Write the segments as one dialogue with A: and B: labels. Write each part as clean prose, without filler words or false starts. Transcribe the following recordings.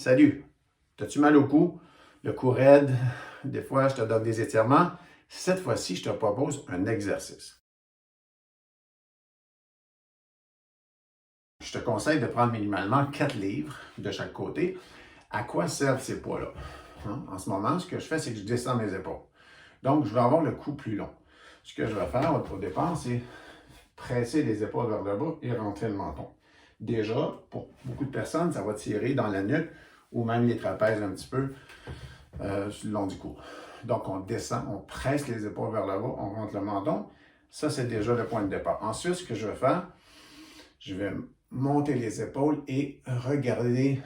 A: Salut! T'as-tu mal au cou? Le cou raide? Des fois, je te donne des étirements. Cette fois-ci, je te propose un exercice. Je te conseille de prendre minimalement 4 livres de chaque côté. À quoi servent ces poids-là? En ce moment, ce que je fais, c'est que je descends mes épaules. Donc, je vais avoir le cou plus long. Ce que je vais faire au départ, c'est presser les épaules vers le bas et rentrer le menton. Déjà, pour beaucoup de personnes, ça va tirer dans la nuque ou même les trapèzes un petit peu sur le long du cou. Donc, on descend, on presse les épaules vers le bas, on rentre le menton. Ça, c'est déjà le point de départ. Ensuite, ce que je vais faire, je vais monter les épaules et regarder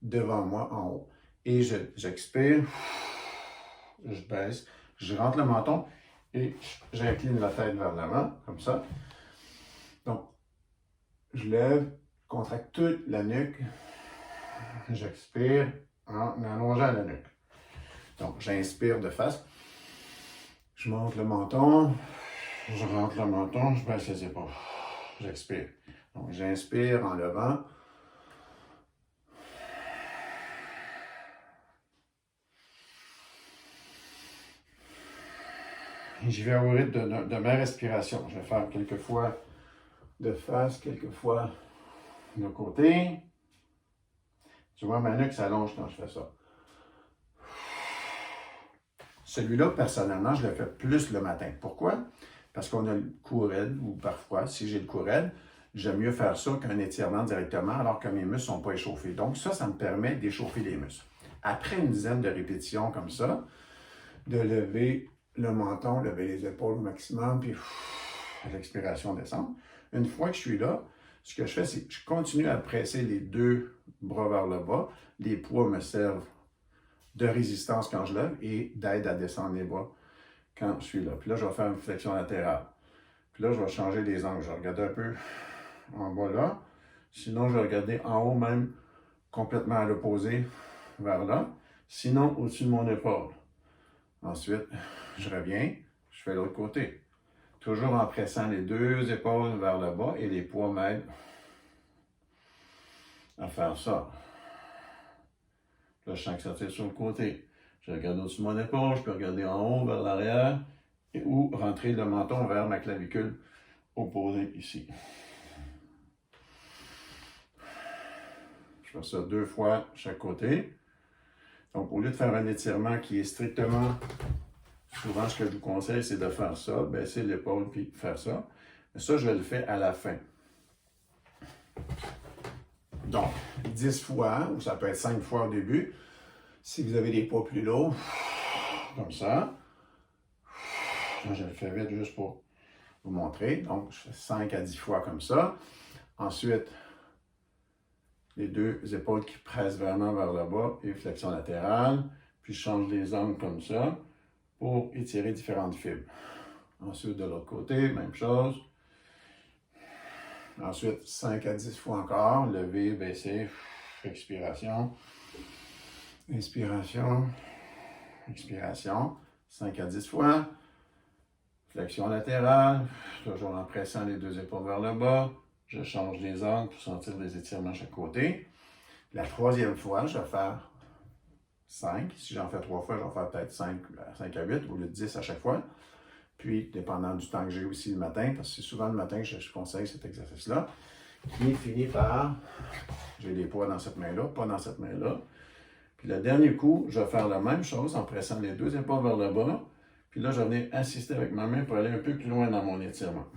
A: devant moi en haut. Et j'expire, je baisse, je rentre le menton et j'incline la tête vers l'avant, comme ça. Donc, je lève, contracte toute la nuque, j'expire en allongeant la nuque. Donc, j'inspire de face, je monte le menton, je rentre le menton, je baisse les épaules, j'expire. Donc, j'inspire en levant. J'y vais au rythme de ma respiration. Je vais faire quelques fois de face, quelques fois de côté. Tu vois, ma nuque s'allonge quand je fais ça. Celui-là, personnellement, je le fais plus le matin. Pourquoi? Parce qu'on a le cou raide, ou parfois, si j'ai le cou raide, j'aime mieux faire ça qu'un étirement directement alors que mes muscles ne sont pas échauffés. Donc ça me permet d'échauffer les muscles. Après une dizaine de répétitions comme ça, de lever le menton, lever les épaules au maximum, puis à l'expiration descendre. Une fois que je suis là, ce que je fais, c'est que je continue à presser les deux bras vers le bas. Les poids me servent de résistance quand je lève et d'aide à descendre les bras quand je suis là. Puis là, je vais faire une flexion latérale. Puis là, je vais changer les angles. Je vais regarder un peu en bas là. Sinon, je vais regarder en haut même, complètement à l'opposé, vers là. Sinon, au-dessus de mon épaule. Ensuite, je reviens, je fais l'autre côté. Toujours en pressant les deux épaules vers le bas et les poids m'aident à faire ça. Là, je sens que ça tire sur le côté. Je regarde au-dessus de mon épaule, je peux regarder en haut, vers l'arrière, ou rentrer le menton vers ma clavicule opposée ici. Je fais ça 2 fois chaque côté. Donc, au lieu de faire un étirement qui est strictement, souvent ce que je vous conseille, c'est de faire ça, baisser l'épaule puis faire ça. Mais ça, je le fais à la fin. Donc, 10 fois, ou ça peut être 5 fois au début. Si vous avez des poids plus lourds, comme ça. Je le fais vite juste pour vous montrer. Donc, je fais 5 à 10 fois comme ça. Ensuite, les deux épaules qui pressent vraiment vers le bas et flexion latérale. Puis, je change les angles comme ça pour étirer différentes fibres. Ensuite, de l'autre côté, même chose. Ensuite, 5 à 10 fois encore. Lever, baisser, expiration. Inspiration, expiration. 5 à 10 fois. Flexion latérale, toujours en pressant les deux épaules vers le bas. Je change les angles pour sentir des étirements à chaque côté. La troisième fois, je vais faire 5. Si j'en fais 3 fois, je vais faire peut-être 5 à 8 au lieu de 10 à chaque fois. Puis, dépendant du temps que j'ai aussi le matin, parce que c'est souvent le matin que je conseille cet exercice-là, qui finit par, j'ai des poids dans cette main-là, pas dans cette main-là. Puis le dernier coup, je vais faire la même chose en pressant les deux épaules vers le bas. Puis là, je vais venir assister avec ma main pour aller un peu plus loin dans mon étirement.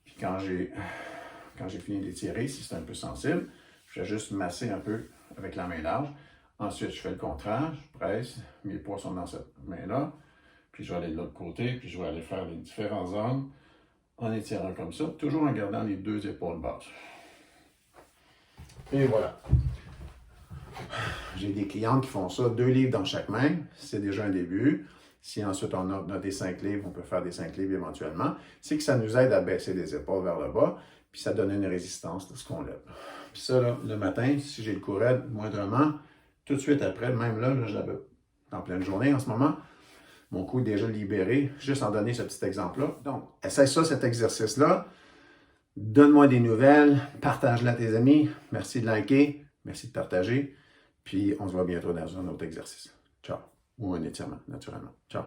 A: Puis quand j'ai fini d'étirer, si c'est un peu sensible, je vais juste masser un peu avec la main large. Ensuite, je fais le contraire, je presse, mes poids sont dans cette main-là. Puis je vais aller de l'autre côté, puis je vais aller faire les différents angles en étirant comme ça, toujours en gardant les deux épaules basses. Et voilà. J'ai des clientes qui font ça, 2 livres dans chaque main, c'est déjà un début. Si ensuite on a des 5 livres, on peut faire des 5 livres éventuellement. C'est que ça nous aide à baisser les épaules vers le bas, puis ça donne une résistance de ce qu'on lève. Puis ça, là, le matin, si j'ai le cou raide, moindrement, tout de suite après, même là, je l'avais en pleine journée en ce moment, mon cou est déjà libéré, juste en donner ce petit exemple-là. Donc, essaye ça, cet exercice-là. Donne-moi des nouvelles, partage-la à tes amis. Merci de liker, merci de partager. Puis on se voit bientôt dans un autre exercice. Ciao. Ou un étirement, naturellement. Ciao.